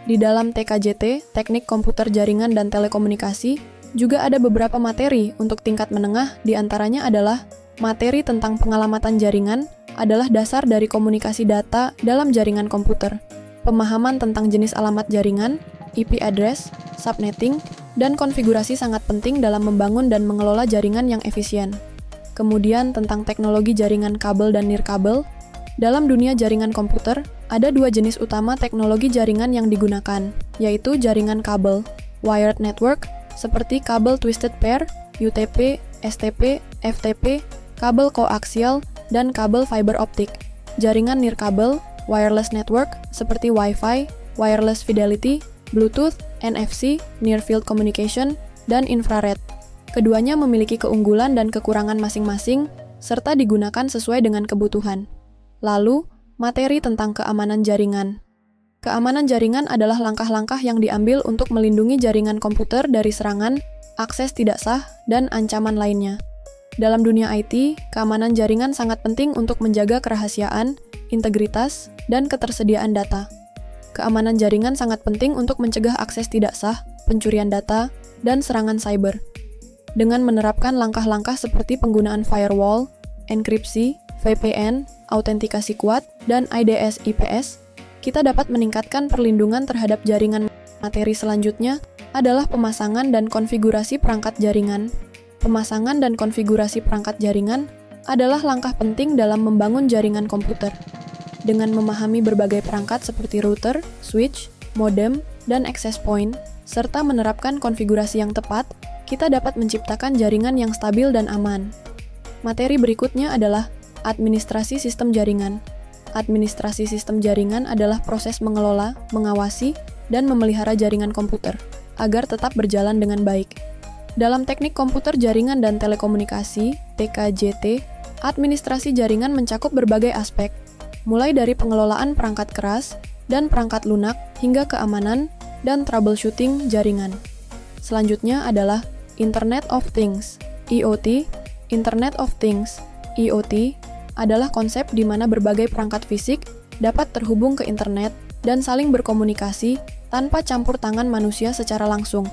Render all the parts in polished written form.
Di dalam TKJT, Teknik Komputer Jaringan dan Telekomunikasi, juga ada beberapa materi untuk tingkat menengah, di antaranya adalah materi tentang pengalamatan jaringan adalah dasar dari komunikasi data dalam jaringan komputer, pemahaman tentang jenis alamat jaringan, IP address, subnetting, dan konfigurasi sangat penting dalam membangun dan mengelola jaringan yang efisien. Kemudian tentang teknologi jaringan kabel dan nirkabel. Dalam dunia jaringan komputer, ada dua jenis utama teknologi jaringan yang digunakan, yaitu jaringan kabel, wired network, seperti kabel twisted pair, UTP, STP, FTP, kabel koaksial, dan kabel fiber optik. Jaringan nirkabel, wireless network, seperti Wi-Fi, wireless fidelity, Bluetooth, NFC, near field communication, dan infrared. Keduanya memiliki keunggulan dan kekurangan masing-masing, serta digunakan sesuai dengan kebutuhan. Lalu, materi tentang keamanan jaringan. Keamanan jaringan adalah langkah-langkah yang diambil untuk melindungi jaringan komputer dari serangan, akses tidak sah, dan ancaman lainnya. Dalam dunia IT, keamanan jaringan sangat penting untuk menjaga kerahasiaan, integritas, dan ketersediaan data. Keamanan jaringan sangat penting untuk mencegah akses tidak sah, pencurian data, dan serangan cyber. Dengan menerapkan langkah-langkah seperti penggunaan firewall, enkripsi, VPN, autentikasi kuat, dan IDS/IPS, kita dapat meningkatkan perlindungan terhadap jaringan. Materi selanjutnya adalah pemasangan dan konfigurasi perangkat jaringan. Pemasangan dan konfigurasi perangkat jaringan adalah langkah penting dalam membangun jaringan komputer. Dengan memahami berbagai perangkat seperti router, switch, modem, dan access point, serta menerapkan konfigurasi yang tepat, kita dapat menciptakan jaringan yang stabil dan aman. Materi berikutnya adalah administrasi sistem jaringan. Administrasi sistem jaringan adalah proses mengelola, mengawasi, dan memelihara jaringan komputer agar tetap berjalan dengan baik. Dalam teknik komputer jaringan dan telekomunikasi, TKJT, administrasi jaringan mencakup berbagai aspek, mulai dari pengelolaan perangkat keras dan perangkat lunak hingga keamanan dan troubleshooting jaringan. Selanjutnya adalah Internet of Things, IoT. Internet of Things, IoT, adalah konsep di mana berbagai perangkat fisik dapat terhubung ke internet dan saling berkomunikasi tanpa campur tangan manusia secara langsung.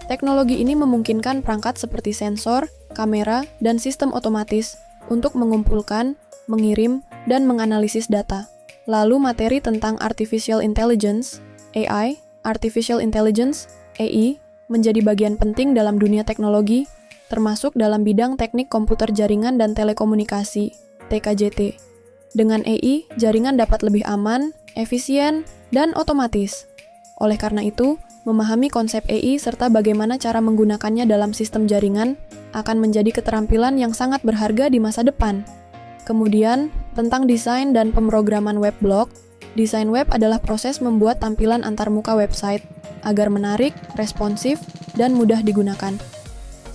Teknologi ini memungkinkan perangkat seperti sensor, kamera, dan sistem otomatis untuk mengumpulkan, mengirim, dan menganalisis data. Lalu materi tentang Artificial Intelligence, AI, Artificial Intelligence, AI, menjadi bagian penting dalam dunia teknologi, termasuk dalam bidang teknik komputer jaringan dan telekomunikasi, TKJT. Dengan AI, jaringan dapat lebih aman, efisien, dan otomatis. Oleh karena itu, memahami konsep AI serta bagaimana cara menggunakannya dalam sistem jaringan akan menjadi keterampilan yang sangat berharga di masa depan. Kemudian, tentang desain dan pemrograman web blog. Desain web adalah proses membuat tampilan antarmuka website agar menarik, responsif, dan mudah digunakan.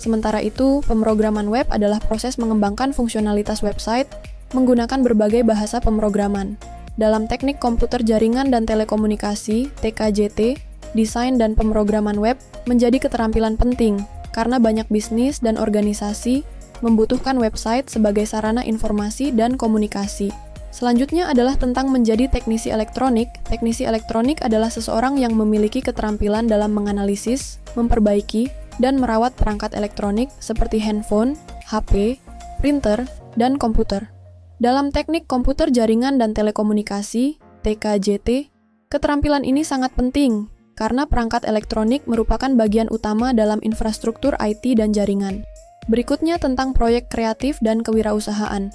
Sementara itu, pemrograman web adalah proses mengembangkan fungsionalitas website menggunakan berbagai bahasa pemrograman. Dalam teknik komputer jaringan dan telekomunikasi, TKJT, desain dan pemrograman web menjadi keterampilan penting karena banyak bisnis dan organisasi membutuhkan website sebagai sarana informasi dan komunikasi. Selanjutnya adalah tentang menjadi teknisi elektronik. Teknisi elektronik adalah seseorang yang memiliki keterampilan dalam menganalisis, memperbaiki, dan merawat perangkat elektronik seperti handphone, HP, printer, dan komputer. Dalam teknik komputer jaringan dan telekomunikasi, TKJT, keterampilan ini sangat penting karena perangkat elektronik merupakan bagian utama dalam infrastruktur IT dan jaringan. Berikutnya tentang proyek kreatif dan kewirausahaan.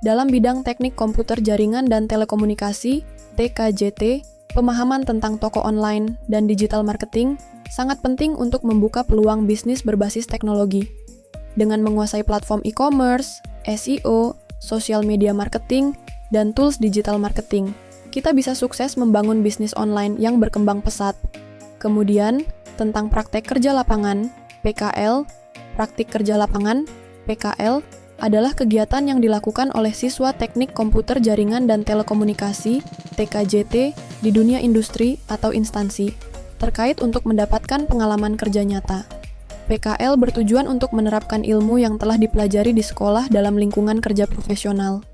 Dalam bidang teknik komputer jaringan dan telekomunikasi, TKJT, pemahaman tentang toko online dan digital marketing sangat penting untuk membuka peluang bisnis berbasis teknologi. Dengan menguasai platform e-commerce, SEO, social media marketing, dan tools digital marketing, kita bisa sukses membangun bisnis online yang berkembang pesat. Kemudian, tentang praktek kerja lapangan, PKL, praktik kerja lapangan, PKL, adalah kegiatan yang dilakukan oleh siswa teknik komputer jaringan dan telekomunikasi, TKJT, di dunia industri atau instansi, terkait untuk mendapatkan pengalaman kerja nyata. PKL bertujuan untuk menerapkan ilmu yang telah dipelajari di sekolah dalam lingkungan kerja profesional.